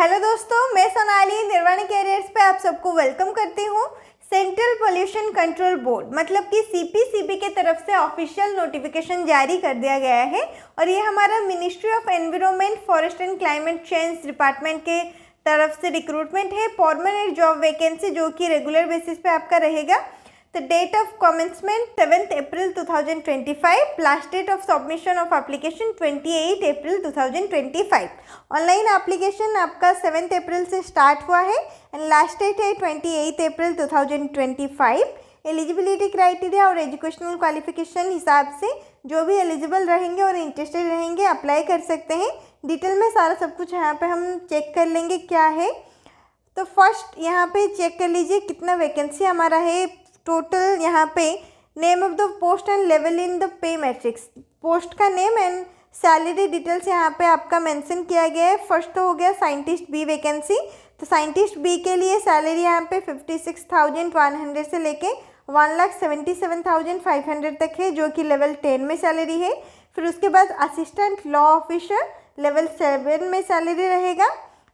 Hello दोस्तों, मैं सोनाली निर्वाणी carriers पे आप सबको वेलकम करती हूँ। सेंट्रल पोल्यूशन कंट्रोल बोर्ड मतलब कि सीपीसीबी के तरफ से ऑफिशियल नोटिफिकेशन जारी कर दिया गया है और ये हमारा ministry of environment, forest and climate change department के तरफ से रिक्रूटमेंट है। परमानेंट जॉब वैकेंसी जो कि रेगुलर बेसिस पे आपका रहेगा। The date of commencement 7th April 2025. Last date of submission of application 28 April 2025. Online application आपका 7th अप्रैल से स्टार्ट हुआ है एंड लास्ट डेट है 28 अप्रैल 2025। एलिजिबिलिटी क्राइटेरिया और एजुकेशनल क्वालिफिकेशन हिसाब से जो भी एलिजिबल रहेंगे और इंटरेस्टेड रहेंगे अप्लाई कर सकते हैं। डिटेल में सारा सब कुछ यहाँ पे हम चेक कर लेंगे क्या है। तो फर्स्ट यहाँ पे चेक कर लीजिए कितना वैकेंसी हमारा है टोटल। यहाँ पे name of the post and level in the pay matrix, post का नेम एंड सैलरी डिटेल्स यहाँ पे आपका मेंशन किया गया है। फर्स्ट तो हो गया साइंटिस्ट बी वैकेंसी। तो साइंटिस्ट बी के लिए सैलरी यहाँ पे 56,100 से लेके 1,77,500 तक है जो कि लेवल 10 में सैलरी है। फिर उसके बाद असिस्टेंट लॉ ऑफिसर लेवल 7 में सैलरी रहेगा।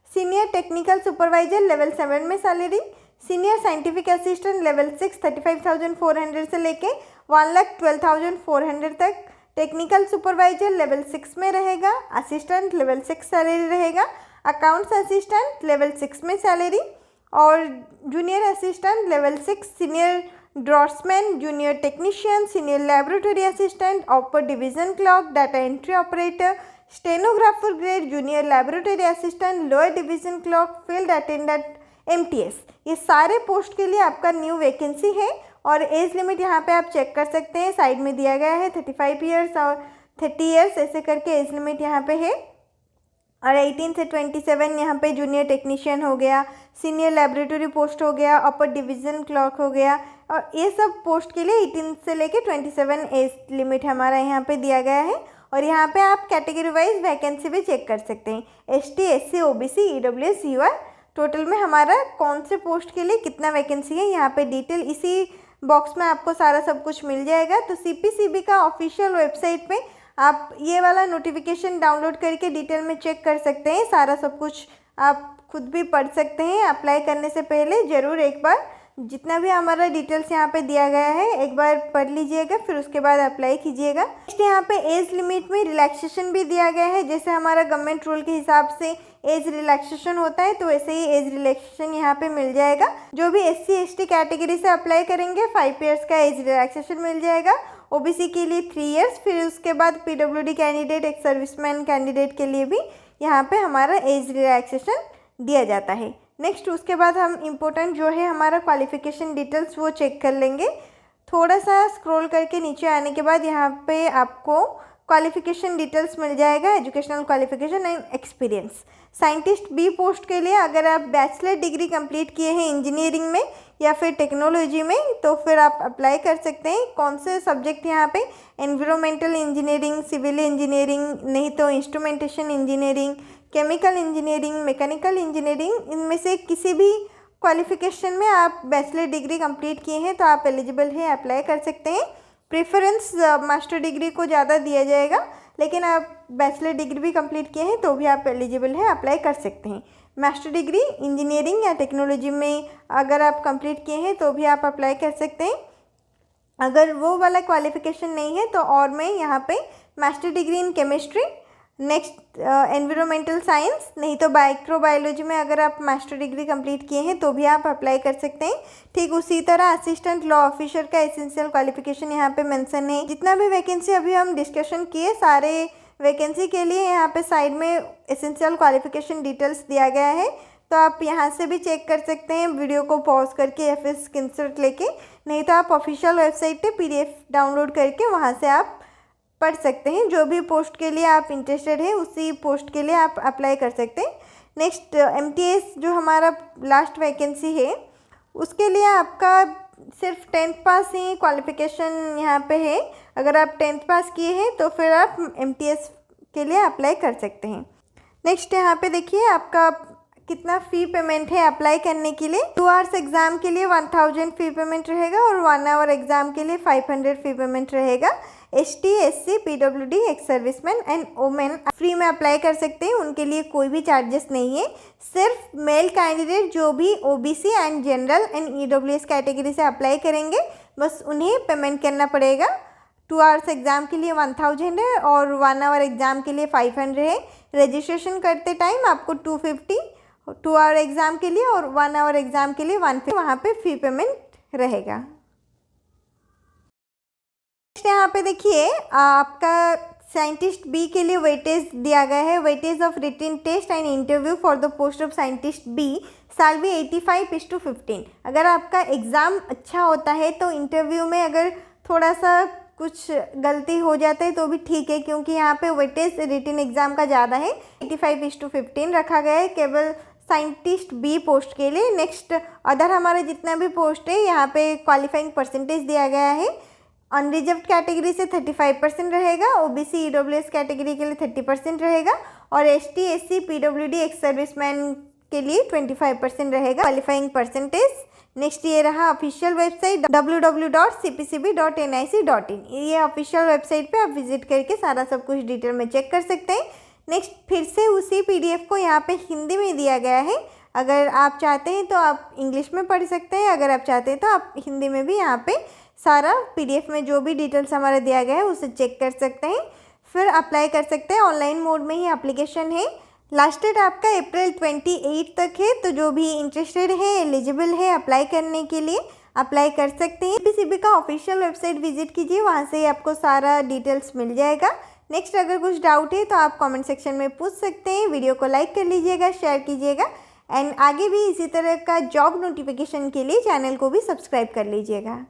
सीनियर टेक्निकल सुपरवाइजर लेवल 7 में salary. Senior scientific assistant level 6 35,400 से लेके 1,12,400 तक। टेक्निकल सुपरवाइजर लेवल 6 में रहेगा। असिस्टेंट लेवल 6 सैलरी रहेगा। अकाउंट्स असिस्टेंट लेवल 6 में सैलरी और junior assistant level 6। Senior draughtsman, junior technician, senior laboratory assistant, upper division clerk, data entry operator, stenographer grade, junior laboratory assistant, lower division clerk, field attendant, MTS, ये सारे post के लिए आपका new vacancy है। और age limit यहाँ पे आप चेक कर सकते हैं, साइड में दिया गया है 35 ईयर्स और 30 ईयर्स ऐसे करके एज लिमिट यहाँ पे है। और 18 से 27 यहाँ पे जूनियर टेक्नीशियन हो गया, सीनियर लेबोरेटरी पोस्ट हो गया, अपर डिवीज़न क्लर्क हो गया। और ये सब पोस्ट के लिए 18 से लेके 27 एज लिमिट हमारा यहाँ पे दिया गया है। और यहाँ पे आप कैटेगरी वाइज वैकेंसी भी चेक कर सकते हैं, ST, SC, OBC, EWS, UR। Total में हमारा कौन से पोस्ट के लिए कितना वैकेंसी है यहाँ पे डिटेल इसी बॉक्स में आपको सारा सब कुछ मिल जाएगा। तो सीपीसीबी का ऑफिशियल वेबसाइट पे आप ये वाला नोटिफिकेशन डाउनलोड करके डिटेल में चेक कर सकते हैं। सारा सब कुछ आप खुद भी पढ़ सकते हैं। अप्लाई करने से पहले ज़रूर एक बार जितना भी हमारा डिटेल्स यहाँ पे दिया गया है एक बार पढ़ लीजिएगा, फिर उसके बाद अप्लाई कीजिएगा। नेक्स्ट यहाँ पे एज लिमिट में रिलैक्सेशन भी दिया गया है। जैसे हमारा गवर्नमेंट रूल के हिसाब से एज रिलैक्सेशन होता है तो वैसे ही एज रिलैक्सेशन यहाँ पे मिल जाएगा। जो भी SC ST कैटेगरी से अप्लाई करेंगे 5 ईयर्स का एज रिलैक्सेशन मिल जाएगा। OBC के लिए 3 ईयर्स। फिर उसके बाद PWD कैंडिडेट, एक सर्विसमैन कैंडिडेट के लिए भी यहाँ पे हमारा एज रिलैक्सेशन दिया जाता है। नेक्स्ट उसके बाद हम इम्पोर्टेंट जो है हमारा क्वालिफ़िकेशन डिटेल्स वो चेक कर लेंगे। थोड़ा सा स्क्रॉल करके नीचे आने के बाद यहाँ पे आपको क्वालिफ़िकेशन डिटेल्स मिल जाएगा, educational qualification and experience. Scientist B post के लिए अगर आप बैचलर डिग्री कंप्लीट किए हैं इंजीनियरिंग में या फिर टेक्नोलॉजी में तो फिर आप अप्लाई कर सकते हैं। कौन से सब्जेक्ट यहाँ पे, एनवायरमेंटल इंजीनियरिंग, सिविल इंजीनियरिंग, नहीं तो instrumentation engineering, chemical engineering, mechanical engineering, इनमें से किसी भी क्वालिफ़िकेशन में आप बैचलर डिग्री कंप्लीट किए हैं तो आप एलिजिबल हैं, अप्लाई कर सकते हैं। प्रेफरेंस मास्टर डिग्री को ज़्यादा दिया जाएगा, लेकिन आप बैचलर डिग्री भी कंप्लीट किए हैं तो भी आप एलिजिबल हैं, अप्लाई कर सकते हैं। मास्टर डिग्री इंजीनियरिंग या टेक्नोलॉजी में अगर आप कंप्लीट किए हैं तो भी आप अप्लाई कर सकते हैं। अगर वो वाला क्वालिफ़िकेशन नहीं है तो और मैं यहाँ पे master degree in chemistry, next environmental science, नहीं तो माइक्रोबायोलॉजी में अगर आप मास्टर डिग्री कंप्लीट किए हैं तो भी आप अप्लाई कर सकते हैं। ठीक उसी तरह असिस्टेंट लॉ ऑफिसर का एसेंशियल क्वालिफिकेशन यहाँ पे मेंशन है। जितना भी वैकेंसी अभी हम डिस्कशन किए सारे वैकेंसी के लिए यहाँ पे साइड में एसेंशियल क्वालिफिकेशन डिटेल्स दिया गया है, तो आप यहाँ से भी चेक कर सकते हैं वीडियो को पॉज करके या फिर स्क्रीनशॉट लेके, नहीं तो आप ऑफिशियल वेबसाइट पे PDF डाउनलोड करके वहाँ से आप पढ़ सकते हैं। जो भी पोस्ट के लिए आप इंटरेस्टेड हैं उसी पोस्ट के लिए आप अप्लाई कर सकते हैं। नेक्स्ट MTS जो हमारा लास्ट वैकेंसी है उसके लिए आपका सिर्फ 10th पास ही क्वालिफ़िकेशन यहाँ पे है। अगर आप 10th पास किए हैं तो फिर आप MTS के लिए अप्लाई कर सकते हैं। नेक्स्ट यहाँ पे देखिए आपका कितना फ़ी पेमेंट है अप्लाई करने के लिए। 2 आवर्स एग्ज़ाम के लिए 1000 फ़ी पेमेंट रहेगा और 1 आवर एग्ज़ाम के लिए 500 फ़ी पेमेंट रहेगा। ST SC PWD ex serviceman and women free में अप्लाई कर सकते हैं, उनके लिए कोई भी चार्जेस नहीं है। सिर्फ मेल कैंडिडेट जो भी OBC and general and EWS category से अप्लाई करेंगे बस उन्हें पेमेंट करना पड़ेगा। 2 आवर्स एग्ज़ाम के लिए 1000 है और 1 आवर एग्ज़ाम के लिए 500 है। रजिस्ट्रेशन करते टाइम आपको 250 2 आवर एग्ज़ाम के लिए और 1 आवर एग्ज़ाम के लिए 150 वहाँ पे फी पेमेंट रहेगा। यहाँ पे देखिए आपका साइंटिस्ट बी के लिए वेटेज दिया गया है। Weightage of written test and interview for the post of scientist B साल भी 85:15। अगर आपका एग्ज़ाम अच्छा होता है तो इंटरव्यू में अगर थोड़ा सा कुछ गलती हो जाता है तो भी ठीक है, क्योंकि यहाँ पे वेटेज रिटन एग्ज़ाम का ज़्यादा है। 85:15 रखा गया है केवल साइंटिस्ट बी पोस्ट के लिए। नेक्स्ट अदर हमारा जितना भी पोस्ट है यहाँ पे क्वालिफाइंग परसेंटेज दिया गया है। अनरिजर्व्ड कैटेगरी से 35% रहेगा, OBC EWS कैटेगरी के लिए 30% रहेगा और ST SC PWD ex serviceman के लिए 25% रहेगा क्वालिफाइंग परसेंटेज। नेक्स्ट ये रहा ऑफिशियल वेबसाइट www.cpcb.nic.in। ये ऑफिशियल वेबसाइट पे आप विजिट करके सारा सब कुछ डिटेल में चेक कर सकते हैं। नेक्स्ट फिर से उसी PDF को यहाँ पे हिंदी में दिया गया है। अगर आप चाहते हैं तो आप इंग्लिश में पढ़ सकते हैं, अगर आप चाहते हैं तो आप हिंदी में भी यहाँ पे सारा PDF में जो भी डिटेल्स हमारा दिया गया है उसे चेक कर सकते हैं, फिर अप्लाई कर सकते हैं। ऑनलाइन मोड में ही एप्लीकेशन है। लास्ट डेट आपका अप्रैल 28 तक है, तो जो भी इंटरेस्टेड है एलिजिबल है अप्लाई करने के लिए अप्लाई कर सकते हैं। CPCB का ऑफिशियल वेबसाइट विजिट कीजिए, वहाँ से आपको सारा डिटेल्स मिल जाएगा। नेक्स्ट अगर कुछ डाउट है तो आप कमेंट सेक्शन में पूछ सकते हैं। वीडियो को लाइक कर लीजिएगा, शेयर कीजिएगा एंड आगे भी इसी तरह का जॉब नोटिफिकेशन के लिए चैनल को भी सब्सक्राइब कर लीजिएगा।